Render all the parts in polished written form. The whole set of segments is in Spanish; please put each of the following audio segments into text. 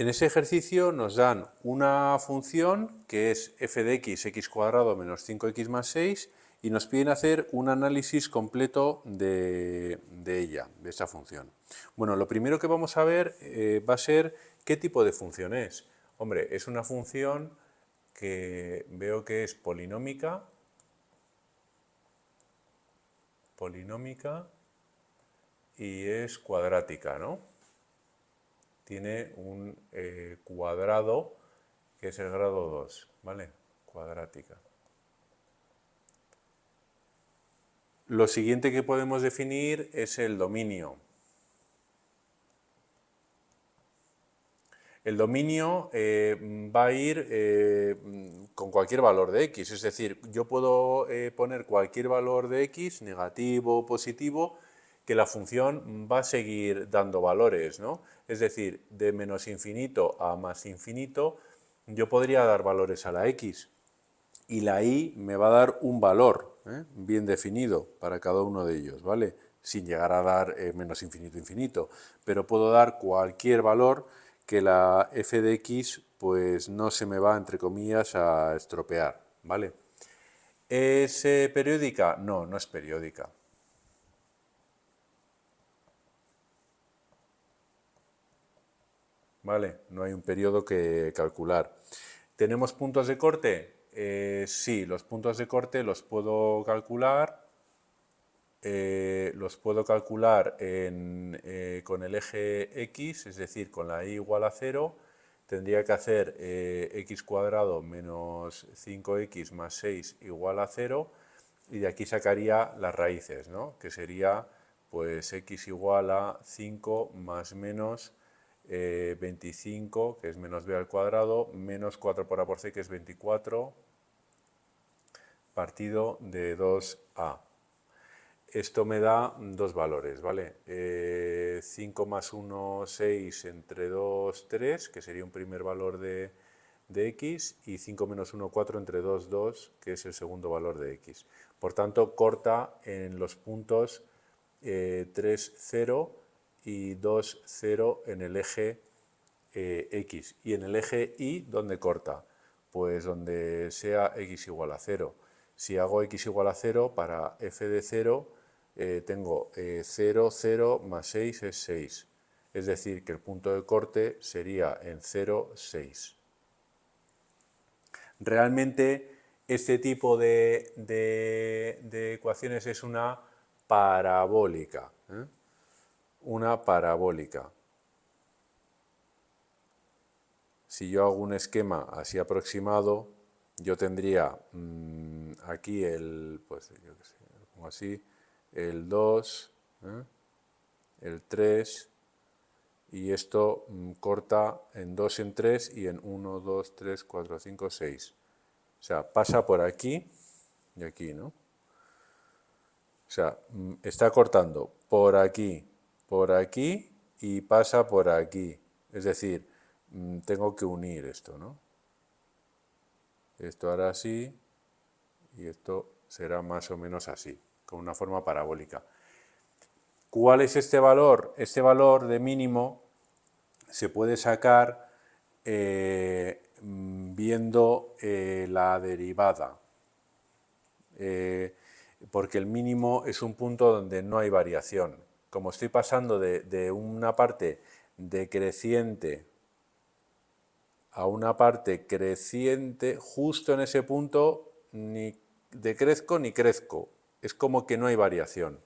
En ese ejercicio nos dan una función que es f de x, x cuadrado menos 5x más 6, y nos piden hacer un análisis completo de ella, de esa función. Bueno, lo primero que vamos a ver va a ser qué tipo de función es. Hombre, es una función que veo que es polinómica, y es cuadrática, ¿no? Tiene un cuadrado que es el grado 2, ¿vale? Cuadrática. Lo siguiente que podemos definir es el dominio. El dominio va a ir con cualquier valor de x, es decir, yo puedo poner cualquier valor de x, negativo o positivo, que la función va a seguir dando valores, ¿no? Es decir, de menos infinito a más infinito, yo podría dar valores a la x, y la y me va a dar un valor bien definido para cada uno de ellos, ¿vale? Sin llegar a dar menos infinito infinito, pero puedo dar cualquier valor que la f de x pues no se me va, entre comillas, a estropear, ¿vale? ¿Es periódica? No, no es periódica. ¿Vale? No hay un periodo que calcular. ¿Tenemos puntos de corte? Sí, los puntos de corte los puedo calcular. Con el eje x, es decir, con la y igual a 0, tendría que hacer x cuadrado menos 5x más 6 igual a 0, y de aquí sacaría las raíces, ¿no? Que sería pues x igual a 5 más menos 25, que es menos b al cuadrado, menos 4 por a por c, que es 24, partido de 2a. Esto me da dos valores, ¿vale? 5 más 1, 6, entre 2, 3, que sería un primer valor de x, y 5 menos 1, 4, entre 2, 2, que es el segundo valor de x. Por tanto, corta en los puntos 3, 0 y 2, 0 en el eje x. Y en el eje y, ¿dónde corta? Pues donde sea x igual a 0. Si hago x igual a 0, para f de 0 tengo 0, 0 más 6 es 6. Es decir, que el punto de corte sería en 0, 6. Realmente este tipo de ecuaciones es una parabólica. Una parabólica. Si yo hago un esquema así aproximado, yo tendría aquí pues yo qué sé, como así, el 2, el 3, y esto corta en 2, en 3 y en 1, 2, 3, 4, 5, 6. O sea, pasa por aquí y aquí, ¿no? O sea, está cortando por aquí y pasa por aquí. Es decir, tengo que unir esto, ¿no? Esto hará así y esto será más o menos así, con una forma parabólica. ¿Cuál es este valor? Este valor de mínimo se puede sacar viendo la derivada, porque el mínimo es un punto donde no hay variación. Como estoy pasando de una parte decreciente a una parte creciente, justo en ese punto ni decrezco ni crezco. Es como que no hay variación.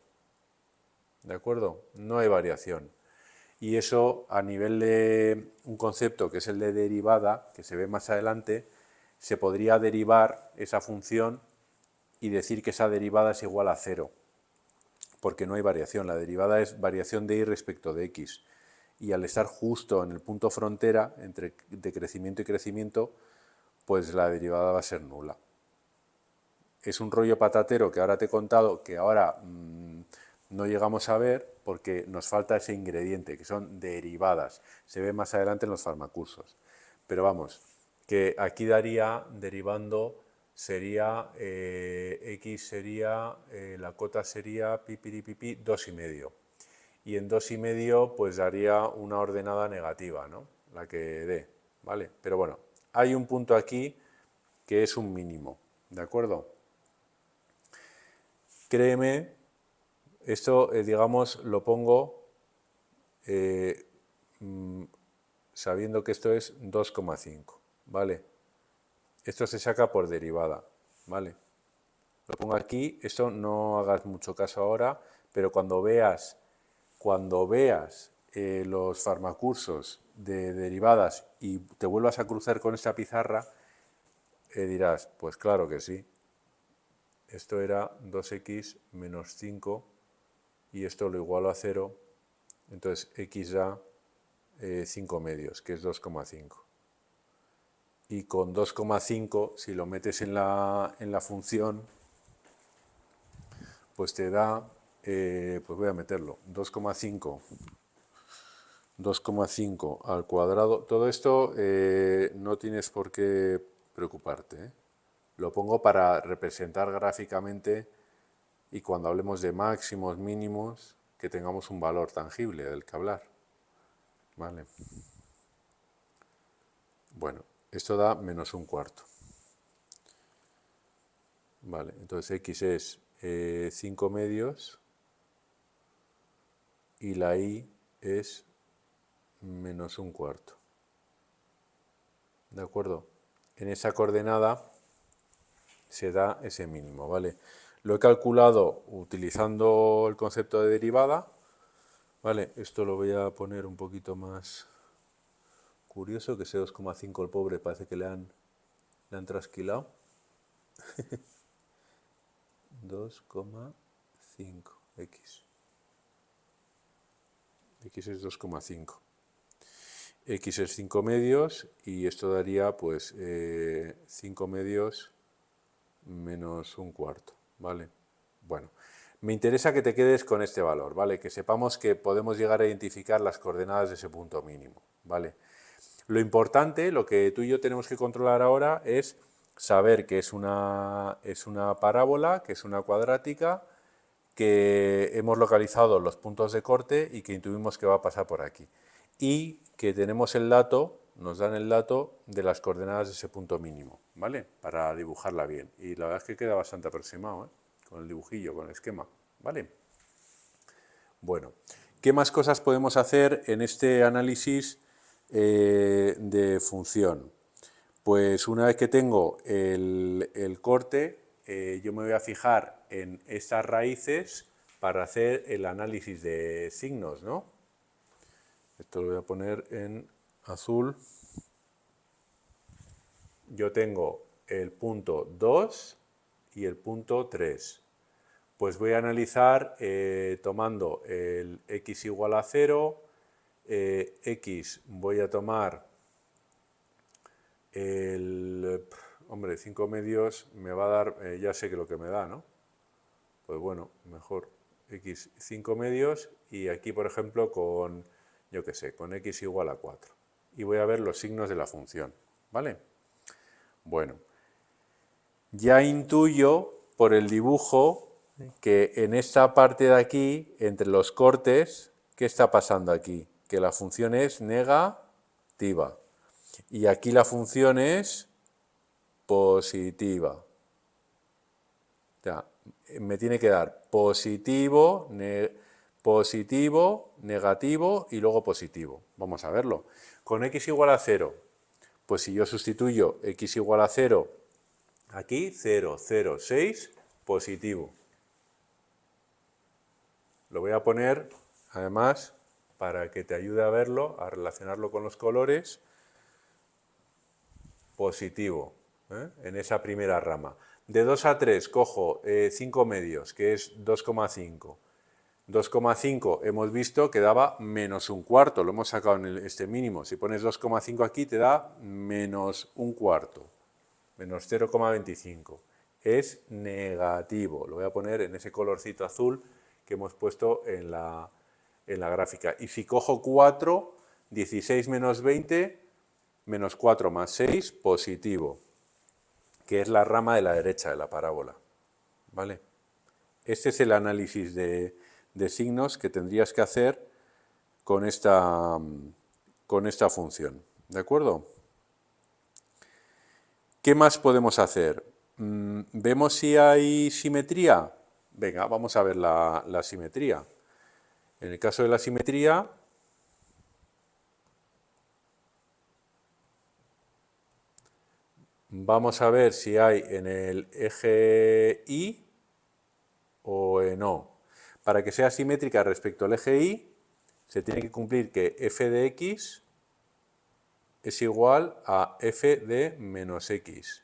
¿De acuerdo? No hay variación. Y eso, a nivel de un concepto que es el de derivada, que se ve más adelante, se podría derivar esa función y decir que esa derivada es igual a 0, porque no hay variación. La derivada es variación de y respecto de x. Y al estar justo en el punto frontera entre decrecimiento y crecimiento, pues la derivada va a ser nula. Es un rollo patatero que ahora te he contado, que ahora no llegamos a ver porque nos falta ese ingrediente, que son derivadas. Se ve más adelante en los farmacursos. Pero vamos, que aquí daría, derivando, sería, x sería, la cota sería pipiripipi 2,5. Y en 2,5 pues daría una ordenada negativa, ¿no? la que dé, ¿vale? Pero bueno, hay un punto aquí que es un mínimo, ¿de acuerdo? Créeme, esto, digamos, lo pongo sabiendo que esto es 2,5, ¿vale? Esto se saca por derivada, ¿vale? Lo pongo aquí, esto no hagas mucho caso ahora, pero cuando veas los farmacursos de derivadas y te vuelvas a cruzar con esta pizarra, dirás, pues claro que sí, esto era 2x menos 5 y esto lo igualo a 0, entonces x da 5 medios, que es 2,5. Y con 2,5, si lo metes en la función, pues te da, pues voy a meterlo, 2,5 al cuadrado. Todo esto no tienes por qué preocuparte, ¿eh? Lo pongo para representar gráficamente y cuando hablemos de máximos, mínimos, que tengamos un valor tangible del que hablar. ¿Vale? Bueno, esto da menos un cuarto. Vale, entonces x es 5 medios y la y es menos un cuarto. ¿De acuerdo? En esa coordenada se da ese mínimo, ¿vale? Lo he calculado utilizando el concepto de derivada, ¿vale? Esto lo voy a poner un poquito más curioso, que ese 2,5 el pobre parece que le han trasquilado. 2,5x. X es 2,5. X es 5 medios y esto daría pues 5 medios menos un cuarto, ¿vale? Bueno, me interesa que te quedes con este valor, ¿vale? Que sepamos que podemos llegar a identificar las coordenadas de ese punto mínimo, ¿vale? Lo importante, lo que tú y yo tenemos que controlar ahora es saber que es una parábola, que es una cuadrática, que hemos localizado los puntos de corte y que intuimos que va a pasar por aquí. Y que tenemos el dato, nos dan el dato de las coordenadas de ese punto mínimo, ¿vale? Para dibujarla bien. Y la verdad es que queda bastante aproximado, ¿eh? Con el dibujillo, con el esquema, ¿vale? Bueno, ¿qué más cosas podemos hacer en este análisis de función? Pues una vez que tengo el corte, yo me voy a fijar en estas raíces para hacer el análisis de signos, ¿no? Esto lo voy a poner en azul. Yo tengo el punto 2 y el punto 3. Pues voy a analizar tomando el x igual a 0, x voy a tomar hombre, 5 medios me va a dar, ya sé que lo que me da, ¿no? Pues bueno, mejor x 5 medios y aquí, por ejemplo, con, yo qué sé, con x igual a 4. Y voy a ver los signos de la función, ¿vale? Bueno, ya intuyo por el dibujo que en esta parte de aquí, entre los cortes, ¿qué está pasando aquí? Que la función es negativa. Y aquí la función es positiva. O sea, me tiene que dar positivo, negativo y luego positivo. Vamos a verlo. Con x igual a 0, pues si yo sustituyo x igual a 0, aquí 0, 0, 6, positivo. Lo voy a poner, además, para que te ayude a verlo, a relacionarlo con los colores, positivo, en esa primera rama. De 2 a 3 cojo 5 medios, que es 2,5. 2,5 hemos visto que daba menos un cuarto, lo hemos sacado en este mínimo. Si pones 2,5 aquí te da menos un cuarto, menos 0,25. Es negativo, lo voy a poner en ese colorcito azul que hemos puesto en la gráfica. Y si cojo 4, 16 menos 20, menos 4 más 6, positivo, que es la rama de la derecha de la parábola, ¿vale? Este es el análisis de signos que tendrías que hacer con esta con esta función, ¿de acuerdo? ¿Qué más podemos hacer? ¿Vemos si hay simetría? Venga, vamos a ver la simetría. En el caso de la simetría, vamos a ver si hay en el eje Y o no. Para que sea simétrica respecto al eje Y, se tiene que cumplir que f de x es igual a f de menos x.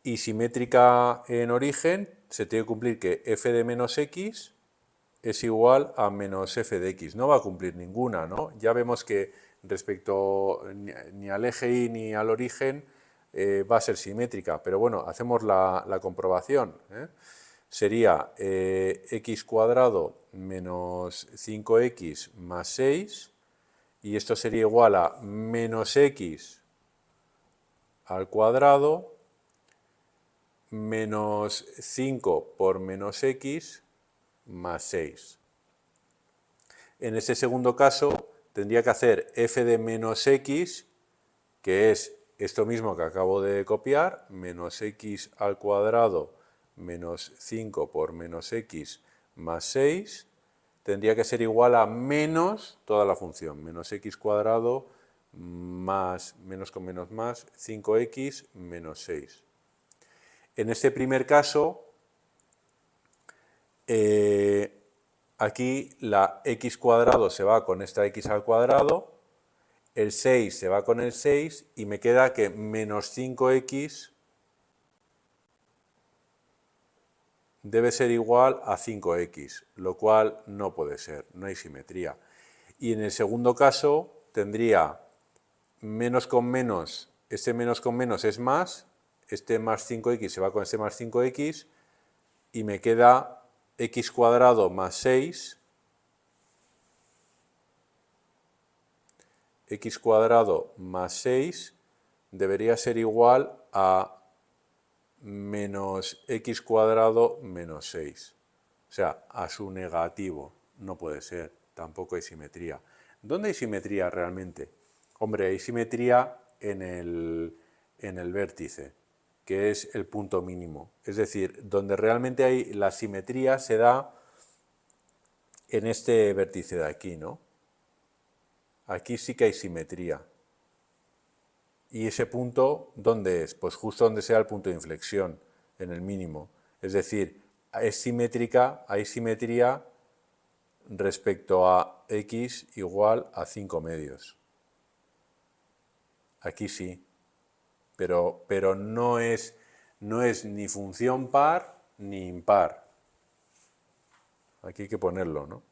Y simétrica en origen, se tiene que cumplir que f de menos x es igual a menos f de x. No va a cumplir ninguna, ¿no? Ya vemos que respecto ni al eje Y ni al origen va a ser simétrica, pero bueno, hacemos la comprobación, ¿eh? Sería x cuadrado menos 5x más 6, y esto sería igual a menos x al cuadrado menos 5 por menos x más 6. En este segundo caso tendría que hacer f de menos x, que es esto mismo que acabo de copiar, menos x al cuadrado menos 5 por menos x más 6, tendría que ser igual a menos toda la función, menos x cuadrado más, menos con menos más, 5x menos 6. En este primer caso, aquí la x cuadrado se va con esta x al cuadrado, el 6 se va con el 6 y me queda que menos 5x debe ser igual a 5x, lo cual no puede ser, no hay simetría. Y en el segundo caso tendría menos con menos, este menos con menos es más, este más 5x se va con este más 5x y me queda x cuadrado más 6, x cuadrado más 6 debería ser igual a menos x cuadrado menos 6. O sea, a su negativo. No puede ser, tampoco hay simetría. ¿Dónde hay simetría realmente? Hombre, hay simetría en el vértice, que es el punto mínimo. Es decir, donde realmente hay la simetría se da en este vértice de aquí, ¿no? Aquí sí que hay simetría. ¿Y ese punto dónde es? Pues justo donde sea el punto de inflexión, en el mínimo. Es decir, es simétrica, hay simetría respecto a x igual a 5 medios. Aquí sí, pero no es ni función par ni impar. Aquí hay que ponerlo, ¿no?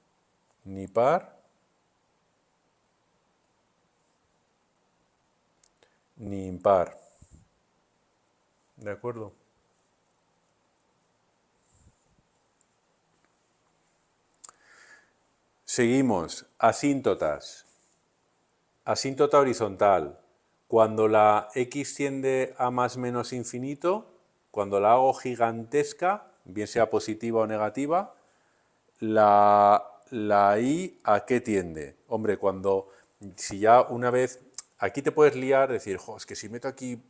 Ni par ni impar. ¿De acuerdo? Seguimos. Asíntotas. Asíntota horizontal. Cuando la x tiende a más menos infinito, cuando la hago gigantesca, bien sea positiva o negativa, la y ¿a qué tiende? Hombre, si ya una vez, aquí te puedes liar, decir, es que si meto aquí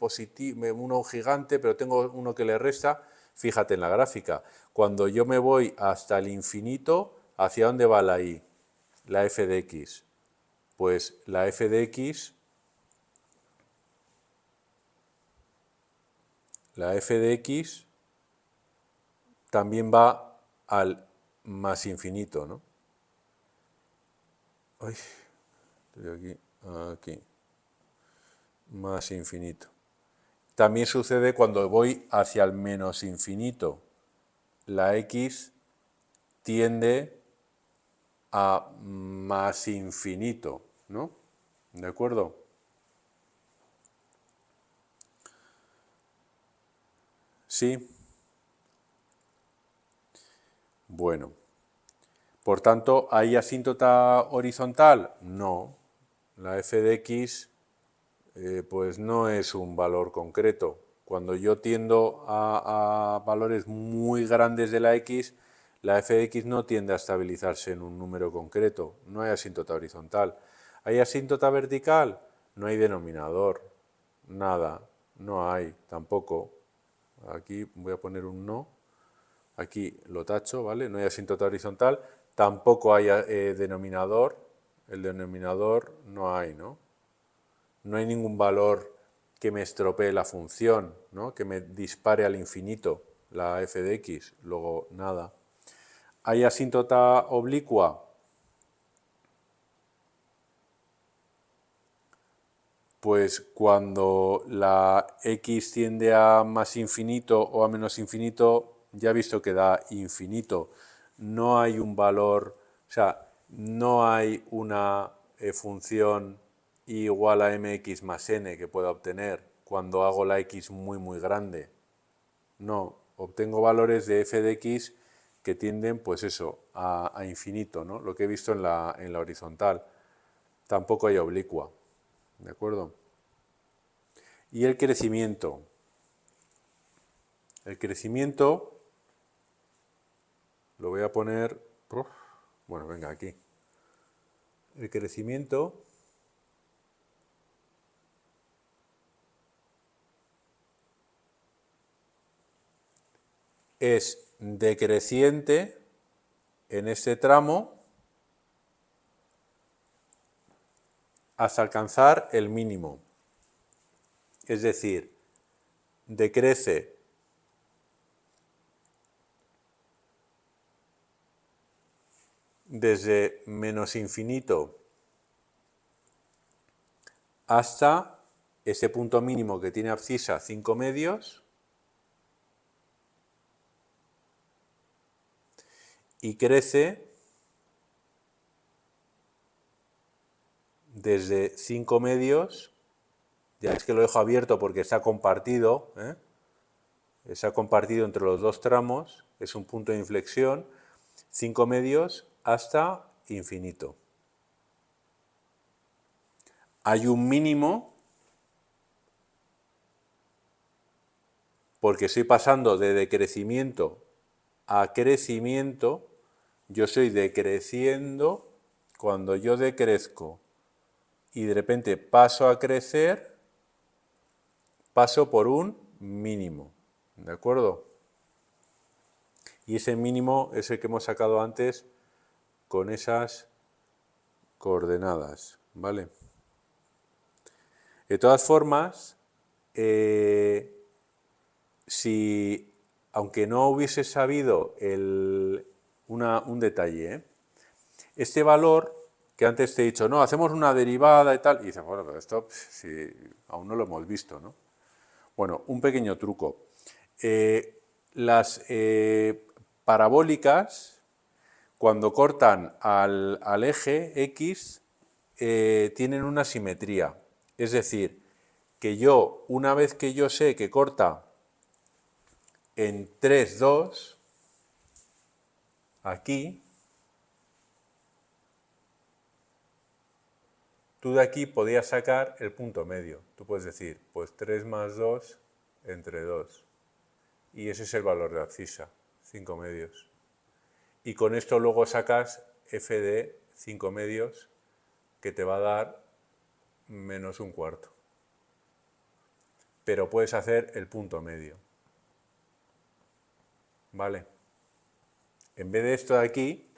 uno gigante, pero tengo uno que le resta, fíjate en la gráfica. Cuando yo me voy hasta el infinito, ¿hacia dónde va la y? La f de x. Pues la f de x, también va al más infinito, ¿no? Ay, estoy aquí, más infinito. También sucede cuando voy hacia el menos infinito. La x tiende a más infinito, ¿no? ¿De acuerdo? Sí. Bueno. Por tanto, ¿hay asíntota horizontal? No. La f de x pues no es un valor concreto. Cuando yo tiendo a valores muy grandes de la x, la f de x no tiende a estabilizarse en un número concreto, no hay asíntota horizontal. ¿Hay asíntota vertical? No hay denominador, nada, no hay tampoco. Aquí voy a poner un no, aquí lo tacho, ¿vale? No hay asíntota horizontal, tampoco hay denominador, el denominador no hay, ¿no? No hay ningún valor que me estropee la función, ¿no? Que me dispare al infinito la f de x, luego nada. ¿Hay asíntota oblicua? Pues cuando la x tiende a más infinito o a menos infinito, ya he visto que da infinito. No hay un valor, o sea, no hay una función igual a mx más n que pueda obtener cuando hago la x muy grande. No, obtengo valores de f de x que tienden, pues eso, a infinito, ¿no? Lo que he visto en la horizontal. Tampoco hay oblicua, ¿de acuerdo? Y el crecimiento. El crecimiento lo voy a poner, bueno, venga, aquí. El crecimiento es decreciente en este tramo hasta alcanzar el mínimo. Es decir, decrece desde menos infinito hasta ese punto mínimo que tiene abscisa 5 medios y crece desde 5 medios, ya es que lo dejo abierto porque está compartido, está compartido entre los dos tramos, es un punto de inflexión, 5 medios hasta infinito. Hay un mínimo porque estoy pasando de decrecimiento a crecimiento, yo estoy decreciendo, cuando yo decrezco y de repente paso a crecer, paso por un mínimo, ¿de acuerdo? Y ese mínimo es el que hemos sacado antes con esas coordenadas, ¿vale? De todas formas, si, aunque no hubiese sabido un detalle, este valor que antes te he dicho, no, hacemos una derivada y tal, y dices, bueno, pero esto si aún no lo hemos visto, ¿no? Bueno, un pequeño truco. Las parabólicas, cuando cortan al eje X, tienen una simetría. Es decir, que yo, una vez que yo sé que corta en 3, 2, aquí, tú de aquí podías sacar el punto medio. Tú puedes decir, pues 3 más 2 entre 2. Y ese es el valor de abscisa, 5 medios. Y con esto luego sacas f de 5 medios, que te va a dar menos un cuarto. Pero puedes hacer el punto medio. ¿Vale? En vez de esto de aquí,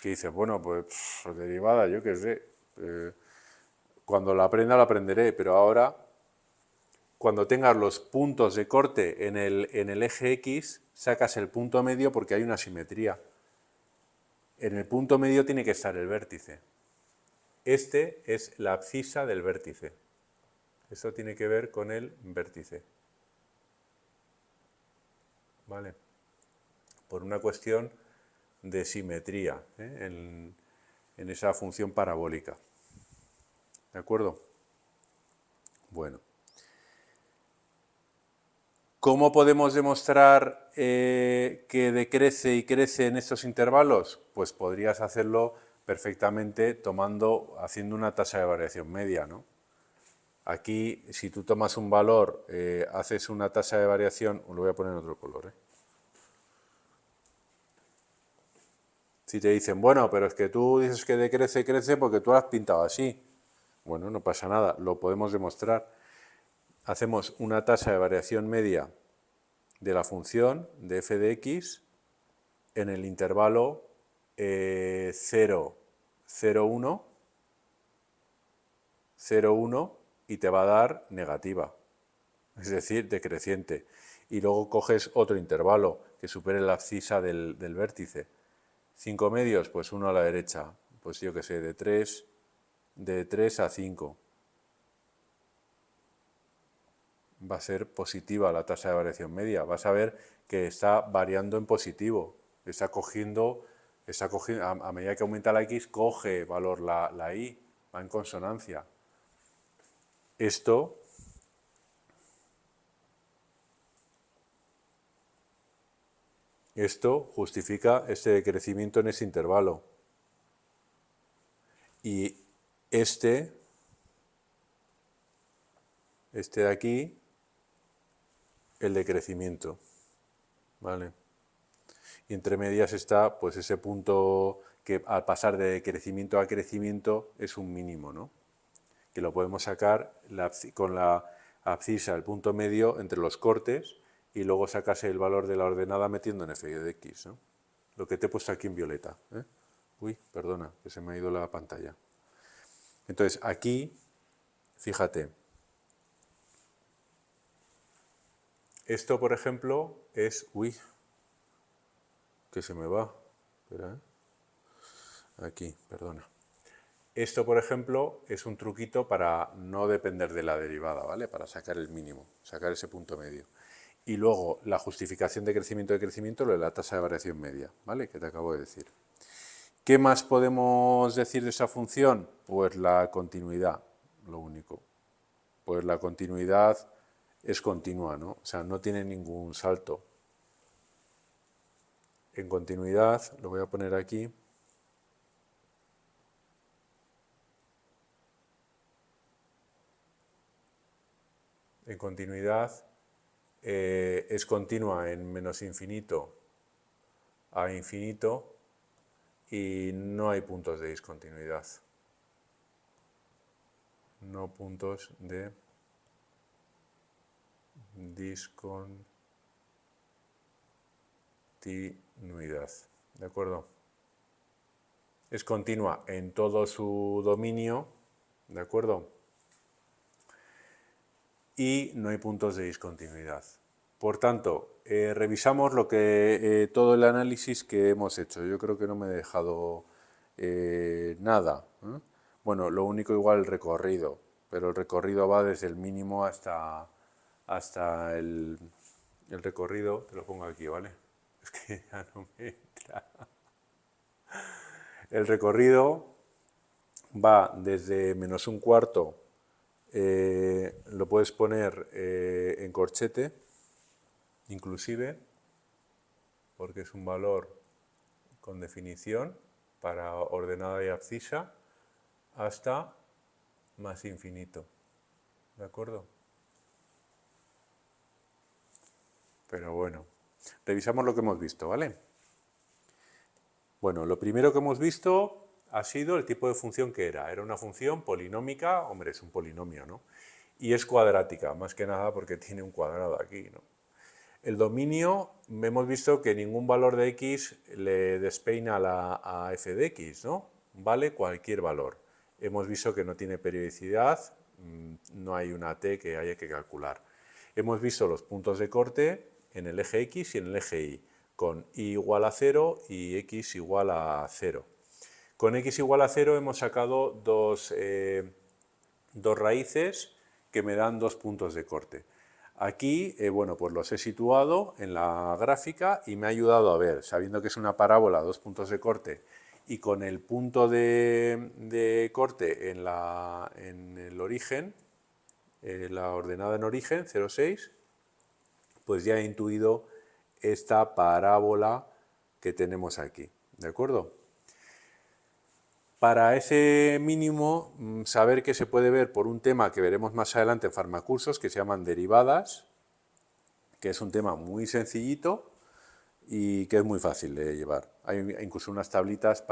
que dices, bueno, pues derivada, yo qué sé. Cuando la aprenda, la aprenderé, pero ahora, cuando tengas los puntos de corte en el eje X, sacas el punto medio porque hay una simetría. En el punto medio tiene que estar el vértice. Este es la abscisa del vértice. Eso tiene que ver con el vértice. ¿Vale? Por una cuestión de simetría en esa función parabólica. ¿De acuerdo? Bueno. ¿Cómo podemos demostrar que decrece y crece en estos intervalos? Pues podrías hacerlo perfectamente haciendo una tasa de variación media, ¿no? Aquí, si tú tomas un valor, haces una tasa de variación, lo voy a poner en otro color, Si te dicen, bueno, pero es que tú dices que decrece, crece porque tú lo has pintado así. Bueno, no pasa nada, lo podemos demostrar. Hacemos una tasa de variación media de la función de f de x en el intervalo 0, 0, 1, 0, 1 y te va a dar negativa, es decir, decreciente. Y luego coges otro intervalo que supere la abscisa del vértice. 5 medios, pues uno a la derecha, pues yo que sé, de 3 a 5. Va a ser positiva la tasa de variación media. Vas a ver que está variando en positivo. Está cogiendo a medida que aumenta la x, coge valor la y, va en consonancia. Esto justifica este decrecimiento en ese intervalo. Y este de aquí, el decrecimiento, ¿vale? Y entre medias está pues ese punto que al pasar de crecimiento a crecimiento es un mínimo, ¿no? Que lo podemos sacar con la abscisa, el punto medio entre los cortes, y luego sacarse el valor de la ordenada metiendo en f de x, ¿no? Lo que te he puesto aquí en violeta, ¿eh? Uy, perdona, que se me ha ido la pantalla. Entonces aquí, fíjate, esto por ejemplo es, uy, que se me va, espera, aquí, perdona. Esto, por ejemplo, es un truquito para no depender de la derivada, ¿vale? Para sacar el mínimo, sacar ese punto medio. Y luego la justificación de crecimiento, lo de la tasa de variación media, ¿vale? Que te acabo de decir. ¿Qué más podemos decir de esa función? Pues la continuidad, lo único. Pues la continuidad es continua, ¿no? O sea, no tiene ningún salto. En continuidad, lo voy a poner aquí. En continuidad es continua en menos infinito a infinito y no hay puntos de discontinuidad. No puntos de discontinuidad. ¿De acuerdo? Es continua en todo su dominio, ¿de acuerdo? Y no hay puntos de discontinuidad. Por tanto, revisamos todo el análisis que hemos hecho. Yo creo que no me he dejado nada, ¿eh? Bueno, lo único igual el recorrido, pero el recorrido va desde el mínimo hasta el recorrido, te lo pongo aquí, ¿vale? Es que ya no me entra. El recorrido va desde menos un cuarto, lo puedes poner en corchete, inclusive, porque es un valor con definición para ordenada y abscisa, hasta más infinito. ¿De acuerdo? Pero bueno, revisamos lo que hemos visto, ¿vale? Bueno, lo primero que hemos visto ha sido el tipo de función que era. Era una función polinómica, hombre, es un polinomio, ¿no? Y es cuadrática, más que nada porque tiene un cuadrado aquí, ¿no? El dominio, hemos visto que ningún valor de x le despeina a f de x, ¿no? Vale cualquier valor. Hemos visto que no tiene periodicidad, no hay una t que haya que calcular. Hemos visto los puntos de corte en el eje x y en el eje y, con y igual a 0 y x igual a 0. Con x igual a 0 hemos sacado dos raíces que me dan 2 puntos de corte. Aquí, bueno, pues los he situado en la gráfica y me ha ayudado a ver, sabiendo que es una parábola, 2 puntos de corte, y con el punto de corte en el origen, la ordenada en origen, 0,6, pues ya he intuido esta parábola que tenemos aquí, ¿de acuerdo? Para ese mínimo, saber que se puede ver por un tema que veremos más adelante en farmacursos, que se llaman derivadas, que es un tema muy sencillito, y que es muy fácil de llevar. Hay incluso unas tablitas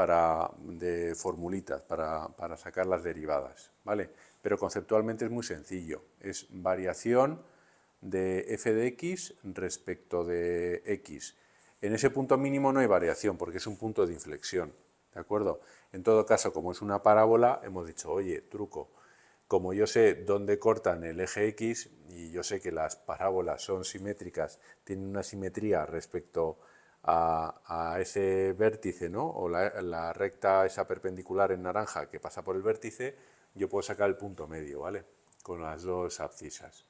de formulitas para sacar las derivadas, ¿vale? Pero conceptualmente es muy sencillo. Es variación de f de x respecto de x. En ese punto mínimo no hay variación porque es un punto de inflexión, ¿de acuerdo? En todo caso, como es una parábola, hemos dicho, oye, truco, como yo sé dónde cortan el eje X y yo sé que las parábolas son simétricas, tienen una simetría respecto a ese vértice, ¿no? O la recta esa perpendicular en naranja que pasa por el vértice, yo puedo sacar el punto medio, ¿vale? Con las dos abscisas.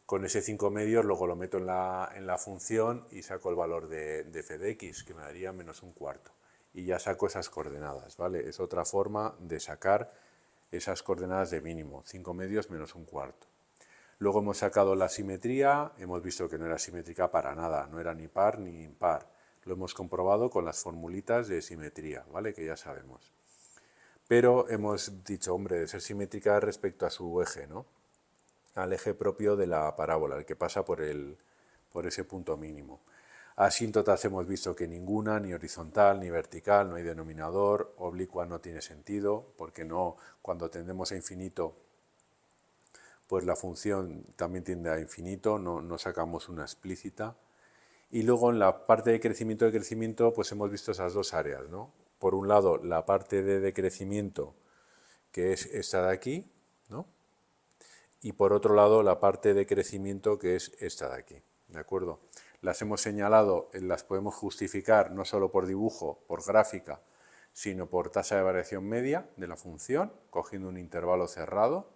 Con ese 5 medios luego lo meto en la función y saco el valor de f de x, que me daría menos un cuarto. Y ya saco esas coordenadas, ¿vale? Es otra forma de sacar esas coordenadas de mínimo, 5 medios menos un cuarto. Luego hemos sacado la simetría, hemos visto que no era simétrica para nada, no era ni par ni impar. Lo hemos comprobado con las formulitas de simetría, ¿vale? Que ya sabemos. Pero hemos dicho, hombre, de ser simétrica respecto a su eje, ¿no? Al eje propio de la parábola, el que pasa por ese punto mínimo. Asíntotas hemos visto que ninguna, ni horizontal ni vertical, no hay denominador, oblicua no tiene sentido, porque no, cuando tendemos a infinito, pues la función también tiende a infinito, no sacamos una explícita. Y luego en la parte de crecimiento, pues hemos visto esas dos áreas, ¿no? Por un lado, la parte de decrecimiento, que es esta de aquí, ¿no? Y por otro lado, la parte de crecimiento, que es esta de aquí, ¿de acuerdo? Las hemos señalado, las podemos justificar no solo por dibujo, por gráfica, sino por tasa de variación media de la función, cogiendo un intervalo cerrado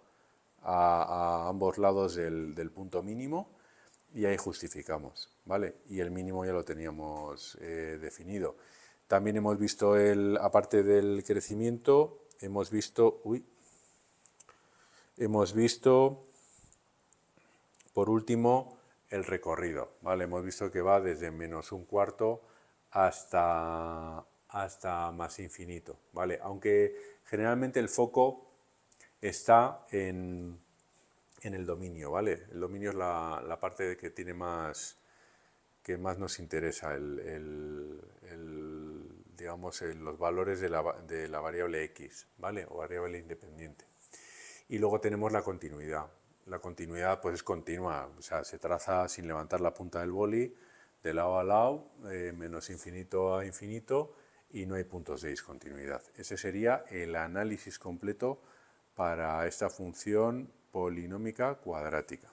a ambos lados del punto mínimo, y ahí justificamos, ¿vale? Y el mínimo ya lo teníamos definido. También hemos visto, aparte del crecimiento, hemos visto, por último, el recorrido, ¿vale? Hemos visto que va desde menos un cuarto hasta más infinito, ¿vale? Aunque generalmente el foco está en el dominio, ¿vale? El dominio es la parte que tiene que más nos interesa, digamos, los valores de la variable x, ¿vale? O variable independiente. Y luego tenemos la continuidad. La continuidad pues es continua, o sea, se traza sin levantar la punta del boli, de lado a lado, menos infinito a infinito, y no hay puntos de discontinuidad. Ese sería el análisis completo para esta función polinómica cuadrática.